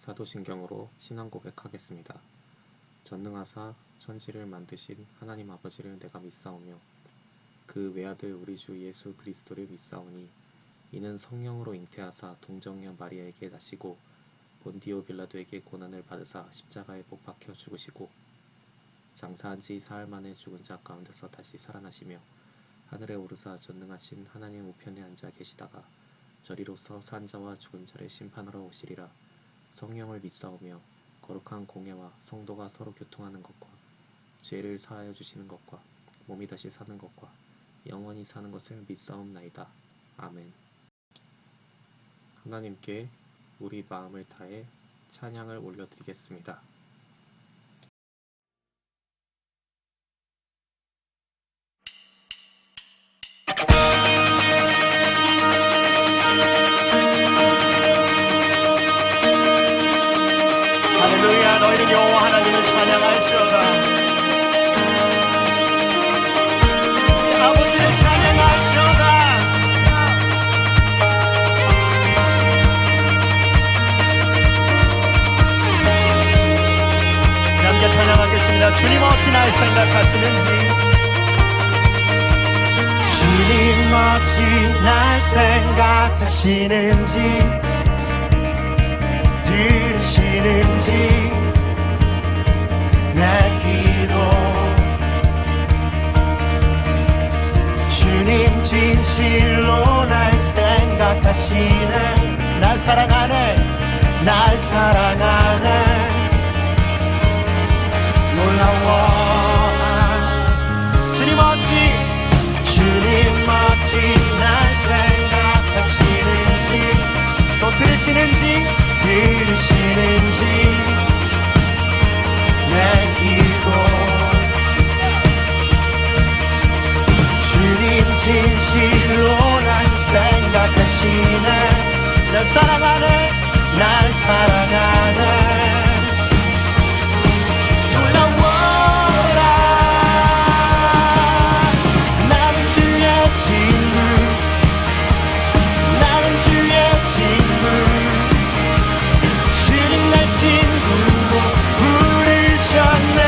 사도신경으로 신앙 고백하겠습니다. 전능하사 천지를 만드신 하나님 아버지를 내가 믿사오며 그 외아들 우리 주 예수 그리스도를 믿사오니 이는 성령으로 잉태하사 동정녀 마리아에게 나시고 본디오 빌라도에게 고난을 받으사 십자가에 못 박혀 죽으시고 장사한 지 사흘 만에 죽은 자 가운데서 다시 살아나시며 하늘에 오르사 전능하신 하나님 우편에 앉아 계시다가 저리로서 산 자와 죽은 자를 심판하러 오시리라. 성령을 믿사오며 거룩한 공예와 성도가 서로 교통하는 것과 죄를 사하여 주시는 것과 몸이 다시 사는 것과 영원히 사는 것을 믿사옵나이다. 아멘. 하나님께 우리 마음을 다해 찬양을 올려드리겠습니다. 할렐루야. 너희는 여호와 하나님을 찬양할지어다. 아버지를 찬양할지어다. 함께 찬양하겠습니다. 주님 어찌 날 생각하시는지, 주님 어찌 날 생각하시는지, 들으시는지 내 기도, 주님 진실로 날 생각하시네. 날 사랑하네, 날 사랑하네. 놀라워. 주님 어찌 날 생각하시는지, 또 들으시는지 내 기도, 주님 진실로 날 생각하시네. 날 사랑하네, 날 사랑하네. 놀라워라. 나는 주의 친구, 나는 주의 친구. 주님 날 친구로 부르셨네.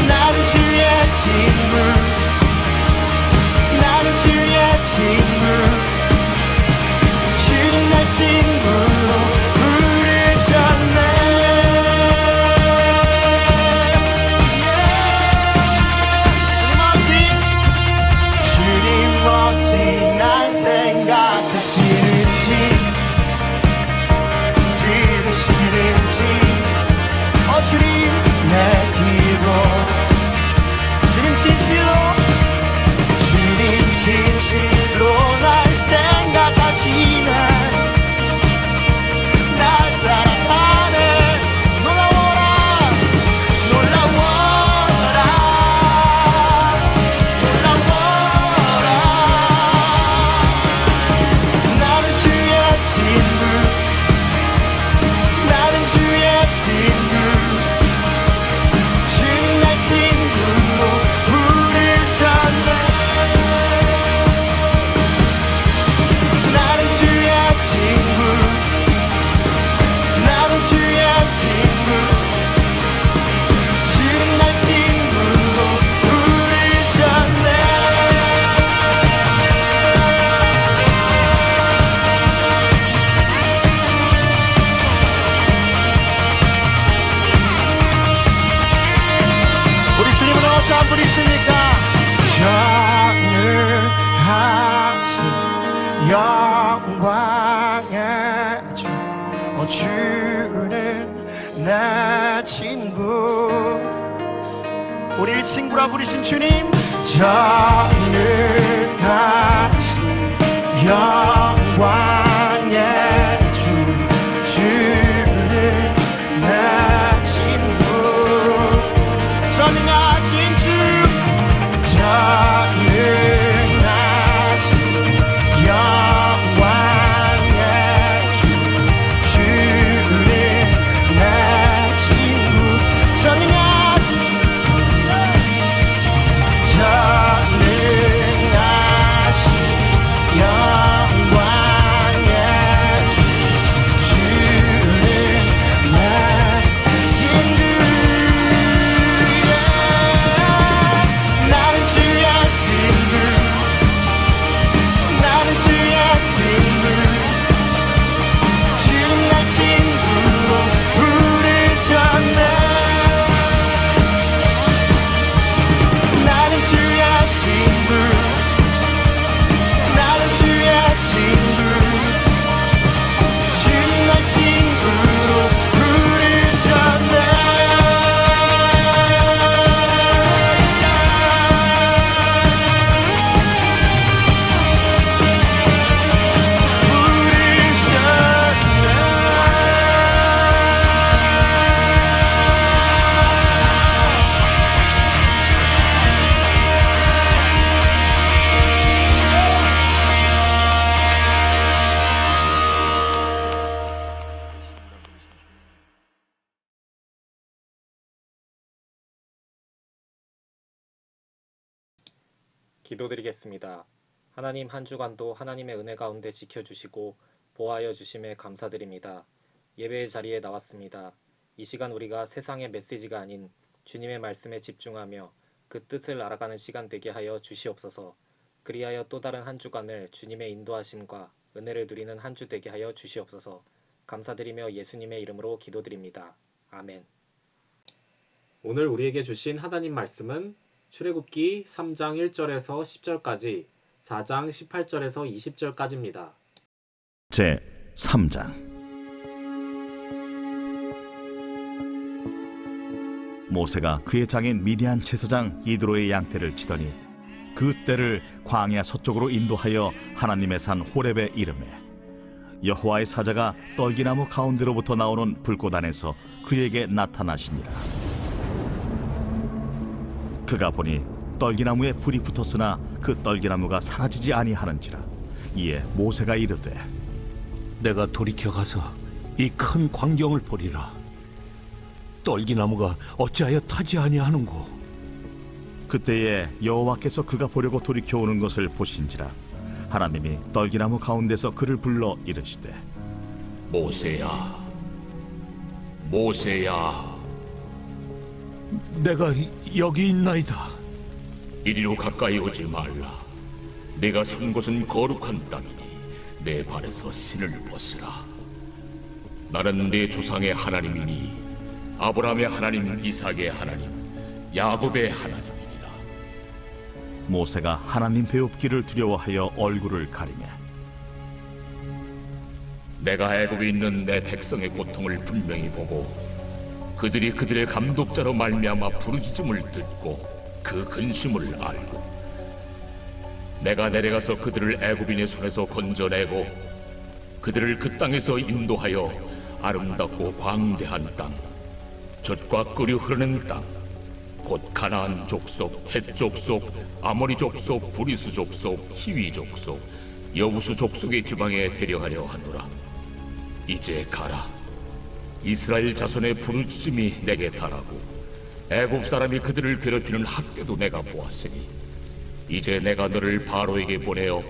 나는 주의 친구, 나는 주의 친구. 주님 날 친구로 부르셨네. 주님 어찌 날 생각하시는지, 주님 내 기도, 주님 진실로 날 생각하시네. 날 사랑하네. 놀라워라. 나는 주의 친구, 나는 주의 친구. 주님 날 친구로 부르셨네. 나는 주의 친구, 나는 주의 친구. 주님 날 친구로 부르셨네. 우리 주님은 어떠한 분이십니까? 전능하신 영광의 주, 주는 내 친구. 우리를 친구라 부르신 주님, 전능하신 영광의 주, 주는 내 친구. 전능하신 주, 전능하신 영광의 주, 주는 내 친구. 전능하신 주, 전능하신 영광의 기도드리겠습니다. 하나님 한 주간도 하나님의 은혜 가운데 지켜주시고 보호하여 주심에 감사드립니다. 예배의 자리에 나왔습니다. 이 시간 우리가 세상의 메시지가 아닌 주님의 말씀에 집중하며 그 뜻을 알아가는 시간 되게 하여 주시옵소서. 그리하여 또 다른 한 주간을 주님의 인도하심과 은혜를 누리는 한 주 되게 하여 주시옵소서. 감사드리며 예수님의 이름으로 기도드립니다. 아멘. 오늘 우리에게 주신 하나님 말씀은 출애굽기 3장 1절에서 10절까지 4장 18절에서 20절까지입니다. 제 3장 모세가 그의 장인 미디안 제사장 이드로의 양떼를 치더니 그 떼를 광야 서쪽으로 인도하여 하나님의 산 호렙에 이르매 여호와의 사자가 떨기나무 가운데로부터 나오는 불꽃 안에서 그에게 나타나시니라. 그가 보니 떨기나무에 불이 붙었으나 그 떨기나무가 사라지지 아니하는지라. 이에 모세가 이르되 내가 돌이켜 가서 이 큰 광경을 보리라. 떨기나무가 어찌하여 타지 아니하는고. 그때에 여호와께서 그가 보려고 돌이켜 오는 것을 보신지라. 하나님이 떨기나무 가운데서 그를 불러 이르시되 모세야, 모세야. 내가 여기 있나이다. 이리로 가까이 오지 말라. 내가 선 곳은 거룩한 땅이니 내 발에서 신을 벗으라. 나는 내 조상의 하나님이니 아브라함의 하나님, 이삭의 하나님, 야곱의 하나님이니라. 모세가 하나님 배웁기를 두려워하여 얼굴을 가리매 내가 애굽에 있는 내 백성의 고통을 분명히 보고 그들이 그들의 감독자로 말미암아 부르짖음을 듣고 그 근심을 알고 내가 내려가서 그들을 애굽인의 손에서 건져내고 그들을 그 땅에서 인도하여 아름답고 광대한 땅, 젖과 끓이 흐르는 땅, 곧 가나안 족속, 헷 족속, 아모리 족속, 브리스 족속, 히위 족속, 여부수 족속의 지방에 데려가려 하노라. 이제 가라. 이스라엘 자손의 부르짖음이 내게 달하고 애굽 사람이 그들을 괴롭히는 학대도 내가 보았으니 이제 내가 너를 바로에게 보내어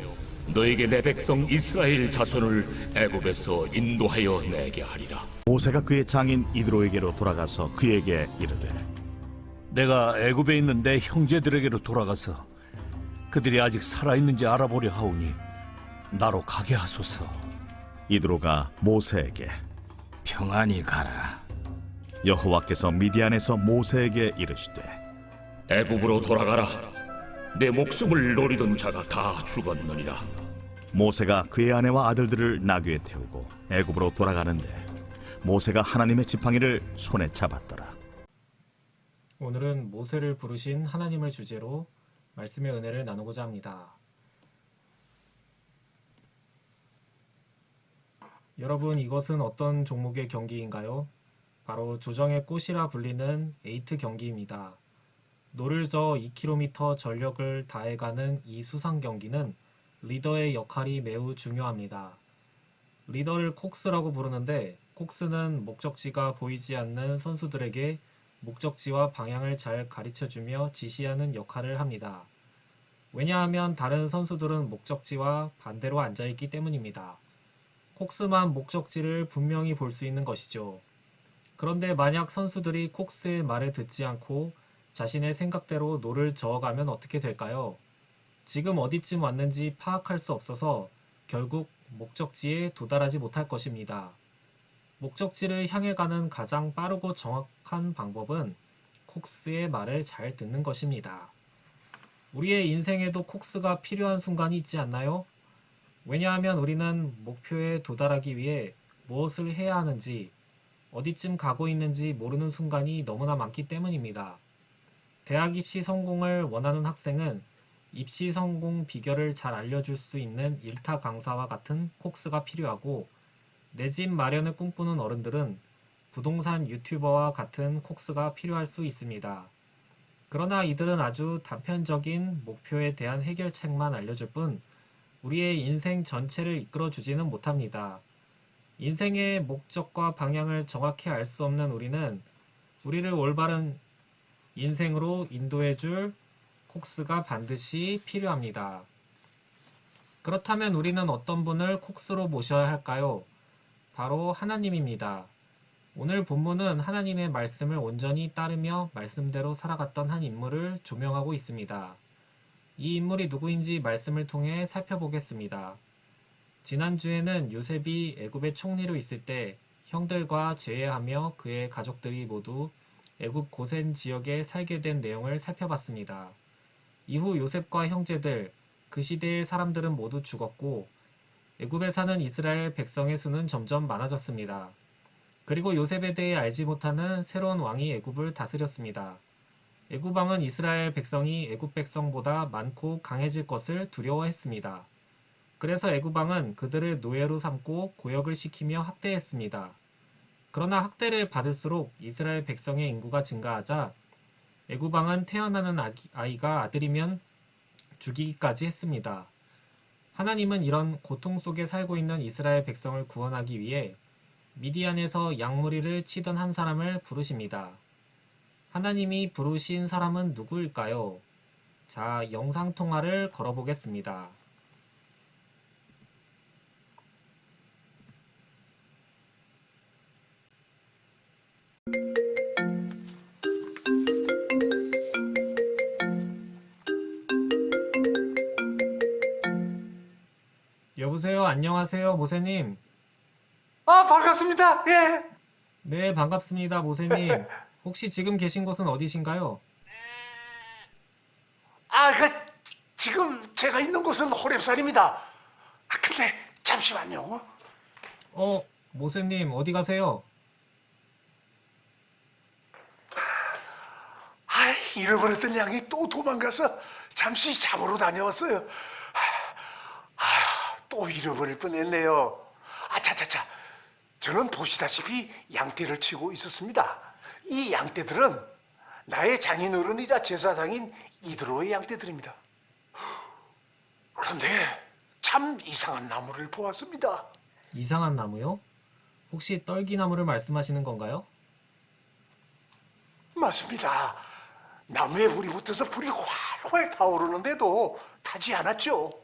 너에게 내 백성 이스라엘 자손을 애굽에서 인도하여 내게 하리라. 모세가 그의 장인 이드로에게로 돌아가서 그에게 이르되 내가 애굽에 있는 내 형제들에게로 돌아가서 그들이 아직 살아있는지 알아보려 하오니 나로 가게 하소서. 이드로가 모세에게 평안히 가라. 여호와께서 미디안에서 모세에게 이르시되 애굽으로 돌아가라. 내 목숨을 노리던 자가 다 죽었느니라. 모세가 그의 아내와 아들들을 나귀에 태우고 애굽으로 돌아가는데 모세가 하나님의 지팡이를 손에 잡았더라. 오늘은 모세를 부르신 하나님을 주제로 말씀의 은혜를 나누고자 합니다. 여러분, 이것은 어떤 종목의 경기인가요? 바로 조정의 꽃이라 불리는 에이트 경기입니다. 노를 저어 2km 전력을 다해가는 이 수상 경기는 리더의 역할이 매우 중요합니다. 리더를 콕스라고 부르는데 콕스는 목적지가 보이지 않는 선수들에게 목적지와 방향을 잘 가르쳐주며 지시하는 역할을 합니다. 왜냐하면 다른 선수들은 목적지와 반대로 앉아있기 때문입니다. 콕스만 목적지를 분명히 볼 수 있는 것이죠. 그런데 만약 선수들이 콕스의 말을 듣지 않고 자신의 생각대로 노를 저어가면 어떻게 될까요? 지금 어디쯤 왔는지 파악할 수 없어서 결국 목적지에 도달하지 못할 것입니다. 목적지를 향해 가는 가장 빠르고 정확한 방법은 콕스의 말을 잘 듣는 것입니다. 우리의 인생에도 콕스가 필요한 순간이 있지 않나요? 왜냐하면 우리는 목표에 도달하기 위해 무엇을 해야 하는지, 어디쯤 가고 있는지 모르는 순간이 너무나 많기 때문입니다. 대학 입시 성공을 원하는 학생은 입시 성공 비결을 잘 알려줄 수 있는 일타 강사와 같은 콕스가 필요하고, 내 집 마련을 꿈꾸는 어른들은 부동산 유튜버와 같은 콕스가 필요할 수 있습니다. 그러나 이들은 아주 단편적인 목표에 대한 해결책만 알려줄 뿐 우리의 인생 전체를 이끌어주지는 못합니다. 인생의 목적과 방향을 정확히 알 수 없는 우리는 우리를 올바른 인생으로 인도해줄 콕스가 반드시 필요합니다. 그렇다면 우리는 어떤 분을 콕스로 모셔야 할까요? 바로 하나님입니다. 오늘 본문은 하나님의 말씀을 온전히 따르며 말씀대로 살아갔던 한 인물을 조명하고 있습니다. 이 인물이 누구인지 말씀을 통해 살펴보겠습니다. 지난주에는 요셉이 애굽의 총리로 있을 때 형들과 제외하며 그의 가족들이 모두 애굽 고센 지역에 살게 된 내용을 살펴봤습니다. 이후 요셉과 형제들, 그 시대의 사람들은 모두 죽었고 애굽에 사는 이스라엘 백성의 수는 점점 많아졌습니다. 그리고 요셉에 대해 알지 못하는 새로운 왕이 애굽을 다스렸습니다. 애굽 왕은 이스라엘 백성이 애굽 백성보다 많고 강해질 것을 두려워했습니다. 그래서 애굽 왕은 그들을 노예로 삼고 고역을 시키며 학대했습니다. 그러나 학대를 받을수록 이스라엘 백성의 인구가 증가하자 애굽 왕은 태어나는 아이가 아들이면 죽이기까지 했습니다. 하나님은 이런 고통 속에 살고 있는 이스라엘 백성을 구원하기 위해 미디안에서 양무리를 치던 한 사람을 부르십니다. 하나님이 부르신 사람은 누구일까요? 자, 영상통화를 걸어보겠습니다. 여보세요, 안녕하세요, 모세님. 아, 반갑습니다. 예. 네, 반갑습니다, 모세님. 혹시 지금 계신 곳은 어디신가요? 아, 지금 제가 있는 곳은 호렙산입니다. 아, 근데 잠시만요. 모세님, 어디 가세요? 아, 잃어버렸던 양이 또 도망가서 잠시 잡으러 다녀왔어요. 또 잃어버릴 뻔했네요. 아, 차차차. 저는 보시다시피 양떼를 치고 있었습니다. 이 양떼들은 나의 장인어른이자 제사장인 이드로의 양떼들입니다. 그런데 참 이상한 나무를 보았습니다. 이상한 나무요? 혹시 떨기나무를 말씀하시는 건가요? 맞습니다. 나무에 불이 붙어서 불이 활활 타오르는데도 타지 않았죠.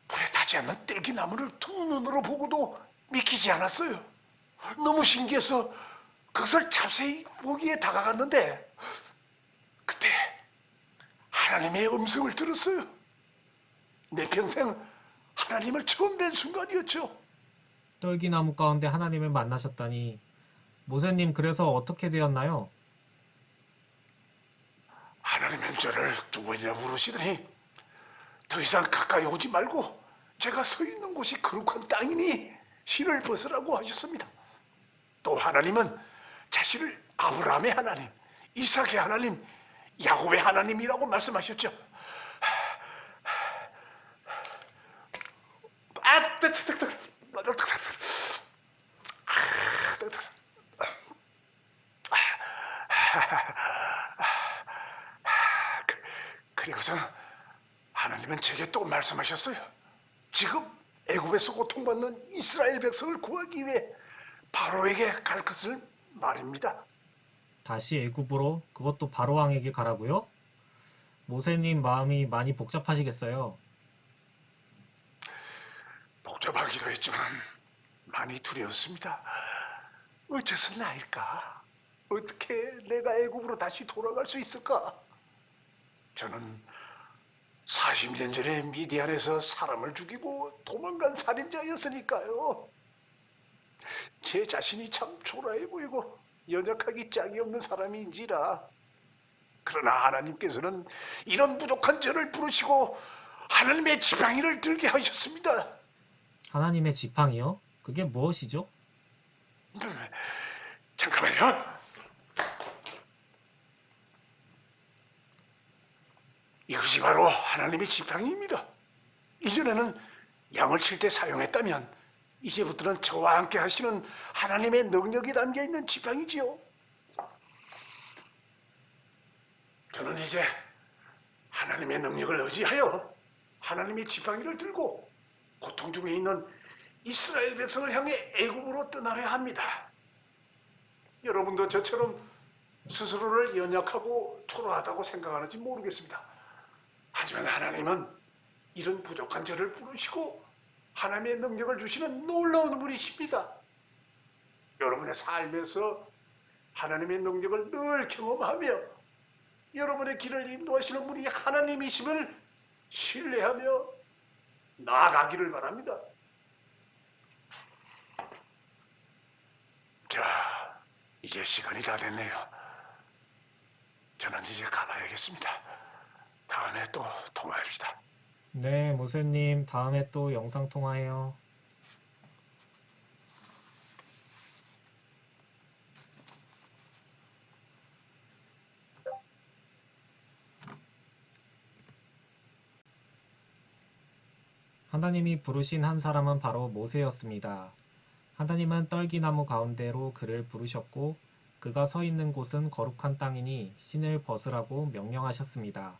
불에 타지 않는 뜰기나무를 두 눈으로 보고도 믿기지 않았어요. 너무 신기해서 그것을 자세히 보기에 다가갔는데 그때 하나님의 음성을 들었어요. 내 평생 하나님을 처음 뵌 순간이었죠. 떨기나무 가운데 하나님을 만나셨다니. 모세님, 그래서 어떻게 되었나요? 하나님은 저를 두 번이나 부르시더니 더 이상 가까이 오지 말고 제가 서 있는 곳이 거룩한 땅이니 신을 벗으라고 하셨습니다. 또 하나님은 자신을 아브라함의 하나님, 이삭의 하나님, 야곱의 하나님이라고 말씀하셨죠. 그리고선 하나님은 제게 또 말씀하셨어요. 지금 애굽에서 고통받는 이스라엘 백성을 구하기 위해 바로에게 갈 것을 말입니다. 다시 애굽으로, 그것도 바로왕에게 가라고요? 모세님 마음이 많이 복잡하시겠어요. 복잡하기도 했지만 많이 두려웠습니다. 어째서 나일까? 어떻게 내가 애굽으로 다시 돌아갈 수 있을까? 저는 40년 전에 미디안에서 사람을 죽이고 도망간 살인자였으니까요. 제 자신이 참 초라해 보이고 연약하기 짝이 없는 사람인지라. 그러나 하나님께서는 이런 부족한 저를 부르시고 하나님의 지팡이를 들게 하셨습니다. 하나님의 지팡이요? 그게 무엇이죠? 잠깐만요. 이것이 바로 하나님의 지팡이입니다. 이전에는 양을 칠 때 사용했다면 이제부터는 저와 함께 하시는 하나님의 능력이 담겨있는 지팡이지요. 저는 이제 하나님의 능력을 의지하여 하나님의 지팡이를 들고 고통 중에 있는 이스라엘 백성을 향해 애굽으로 떠나려 합니다. 여러분도 저처럼 스스로를 연약하고 초라하다고 생각하는지 모르겠습니다. 하지만 하나님은 이런 부족한 저를 부르시고 하나님의 능력을 주시는 놀라운 분이십니다. 여러분의 삶에서 하나님의 능력을 늘 경험하며 여러분의 길을 인도하시는 분이 하나님이심을 신뢰하며 나아가기를 바랍니다. 자, 이제 시간이 다 됐네요. 저는 이제 가봐야겠습니다. 다음에 또 통화합시다. 네, 모세님, 다음에 또 영상 통화해요. 하나님이 부르신 한 사람은 바로 모세였습니다. 하나님은 떨기나무 가운데로 그를 부르셨고 그가 서 있는 곳은 거룩한 땅이니 신을 벗으라고 명령하셨습니다.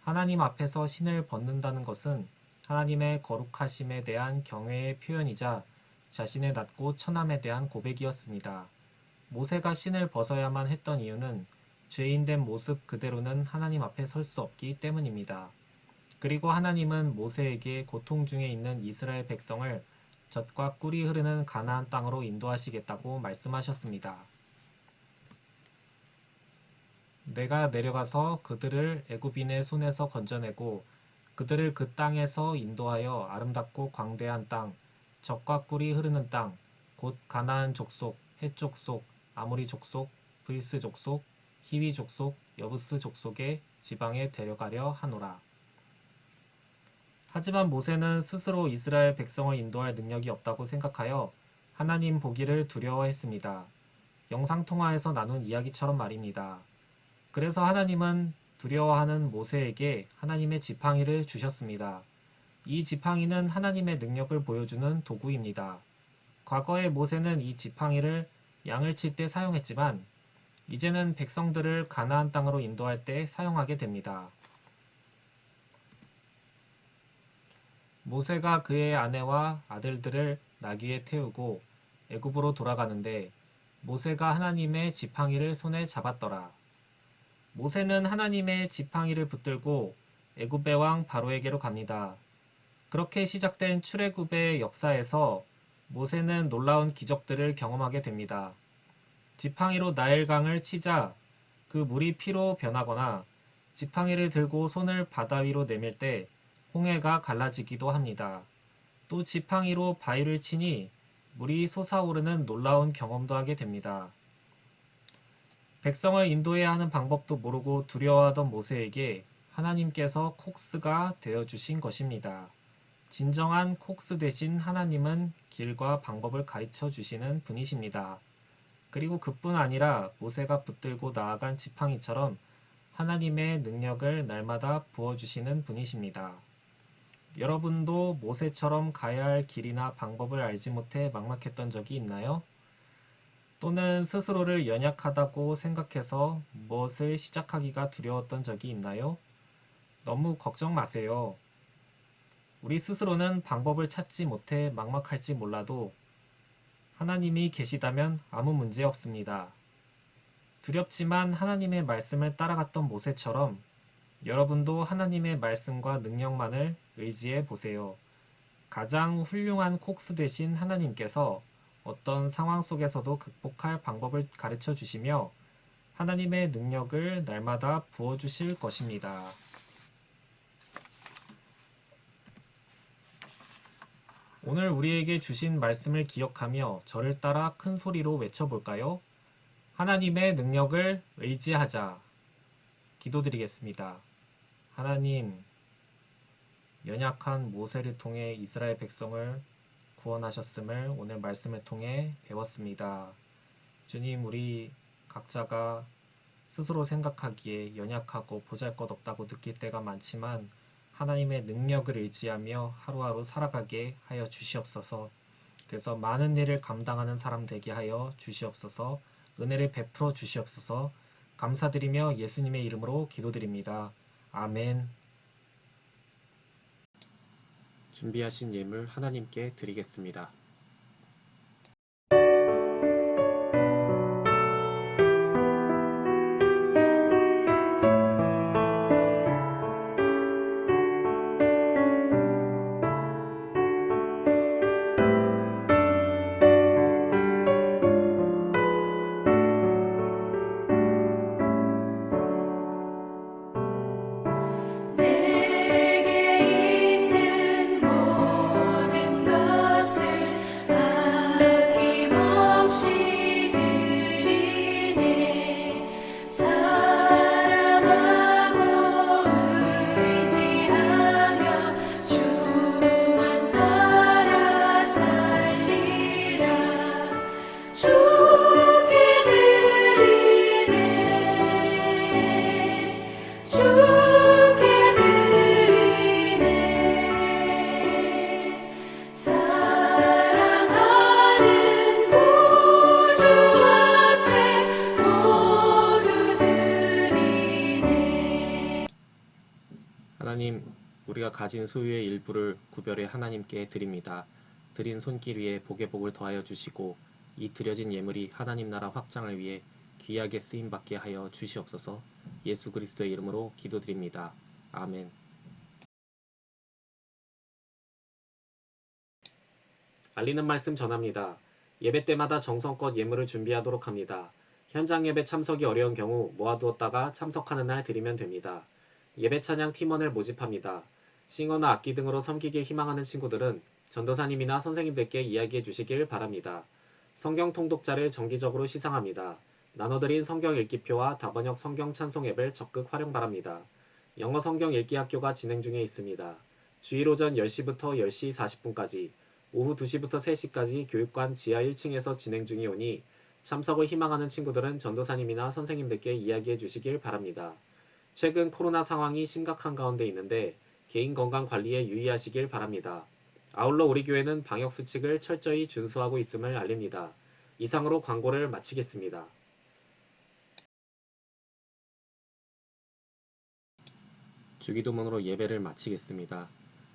하나님 앞에서 신을 벗는다는 것은 하나님의 거룩하심에 대한 경외의 표현이자 자신의 낮고 천함에 대한 고백이었습니다. 모세가 신을 벗어야만 했던 이유는 죄인된 모습 그대로는 하나님 앞에 설 수 없기 때문입니다. 그리고 하나님은 모세에게 고통 중에 있는 이스라엘 백성을 젖과 꿀이 흐르는 가나안 땅으로 인도하시겠다고 말씀하셨습니다. 내가 내려가서 그들을 애굽인의 손에서 건져내고 그들을 그 땅에서 인도하여 아름답고 광대한 땅, 젖과 꿀이 흐르는 땅, 곧 가나안 족속, 헷 족속, 아모리 족속, 브리스 족속, 히위 족속, 여부스 족속의 지방에 데려가려 하노라. 하지만 모세는 스스로 이스라엘 백성을 인도할 능력이 없다고 생각하여 하나님 보기를 두려워했습니다. 영상통화에서 나눈 이야기처럼 말입니다. 그래서 하나님은 두려워하는 모세에게 하나님의 지팡이를 주셨습니다. 이 지팡이는 하나님의 능력을 보여주는 도구입니다. 과거에 모세는 이 지팡이를 양을 칠 때 사용했지만 이제는 백성들을 가나안 땅으로 인도할 때 사용하게 됩니다. 모세가 그의 아내와 아들들을 나귀에 태우고 애굽으로 돌아가는데 모세가 하나님의 지팡이를 손에 잡았더라. 모세는 하나님의 지팡이를 붙들고 애굽의 왕 바로에게로 갑니다. 그렇게 시작된 출애굽의 역사에서 모세는 놀라운 기적들을 경험하게 됩니다. 지팡이로 나일강을 치자 그 물이 피로 변하거나 지팡이를 들고 손을 바다 위로 내밀 때 홍해가 갈라지기도 합니다. 또 지팡이로 바위를 치니 물이 솟아오르는 놀라운 경험도 하게 됩니다. 백성을 인도해야 하는 방법도 모르고 두려워하던 모세에게 하나님께서 콕스가 되어주신 것입니다. 진정한 콕스 대신 하나님은 길과 방법을 가르쳐 주시는 분이십니다. 그리고 그뿐 아니라 모세가 붙들고 나아간 지팡이처럼 하나님의 능력을 날마다 부어주시는 분이십니다. 여러분도 모세처럼 가야 할 길이나 방법을 알지 못해 막막했던 적이 있나요? 또는 스스로를 연약하다고 생각해서 무엇을 시작하기가 두려웠던 적이 있나요? 너무 걱정 마세요. 우리 스스로는 방법을 찾지 못해 막막할지 몰라도 하나님이 계시다면 아무 문제 없습니다. 두렵지만 하나님의 말씀을 따라갔던 모세처럼 여러분도 하나님의 말씀과 능력만을 의지해 보세요. 가장 훌륭한 콕스 대신 하나님께서 어떤 상황 속에서도 극복할 방법을 가르쳐 주시며 하나님의 능력을 날마다 부어 주실 것입니다. 오늘 우리에게 주신 말씀을 기억하며 저를 따라 큰 소리로 외쳐볼까요? 하나님의 능력을 의지하자. 기도드리겠습니다. 하나님, 연약한 모세를 통해 이스라엘 백성을 구원하셨음을 오늘 말씀을 통해 배웠습니다. 주님, 우리 각자가 스스로 생각하기에 연약하고 보잘것없다고 느낄 때가 많지만 하나님의 능력을 의지하며 하루하루 살아가게 하여 주시옵소서. 그래서 많은 일을 감당하는 사람 되게 하여 주시옵소서. 은혜를 베풀어 주시옵소서. 감사드리며 예수님의 이름으로 기도드립니다. 아멘. 준비하신 예물 하나님께 드리겠습니다. 하나님, 우리가 가진 소유의 일부를 구별해 하나님께 드립니다. 드린 손길 위에 복의 복을 더하여 주시고 이 드려진 예물이 하나님 나라 확장을 위해 귀하게 쓰임받게 하여 주시옵소서. 예수 그리스도의 이름으로 기도드립니다. 아멘. 알리는 말씀 전합니다. 예배 때마다 정성껏 예물을 준비하도록 합니다. 현장 예배 참석이 어려운 경우 모아두었다가 참석하는 날 드리면 됩니다. 예배 찬양 팀원을 모집합니다. 싱어나 악기 등으로 섬기길 희망하는 친구들은 전도사님이나 선생님들께 이야기해 주시길 바랍니다. 성경 통독자를 정기적으로 시상합니다. 나눠드린 성경 읽기표와 다번역 성경 찬송 앱을 적극 활용 바랍니다. 영어 성경 읽기 학교가 진행 중에 있습니다. 주일 오전 10시부터 10시 40분까지, 오후 2시부터 3시까지 교육관 지하 1층에서 진행 중이오니 참석을 희망하는 친구들은 전도사님이나 선생님들께 이야기해 주시길 바랍니다. 최근 코로나 상황이 심각한 가운데 있는데 개인 건강 관리에 유의하시길 바랍니다. 아울러 우리 교회는 방역 수칙을 철저히 준수하고 있음을 알립니다. 이상으로 광고를 마치겠습니다. 주기도문으로 예배를 마치겠습니다.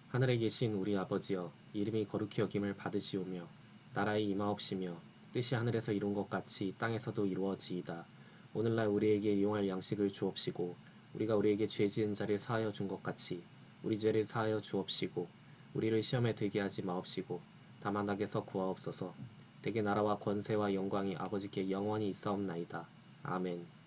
하늘에 계신 우리 아버지여, 이름이 거룩히 여김을 받으시오며 나라의 임하옵시며 뜻이 하늘에서 이룬 것 같이 땅에서도 이루어지이다. 오늘날 우리에게 이용할 양식을 주옵시고 우리가 우리에게 죄 지은 자를 사하여 준 것 같이 우리 죄를 사하여 주옵시고 우리를 시험에 들게 하지 마옵시고 다만 악에서 구하옵소서. 대개 나라와 권세와 영광이 아버지께 영원히 있사옵나이다. 아멘.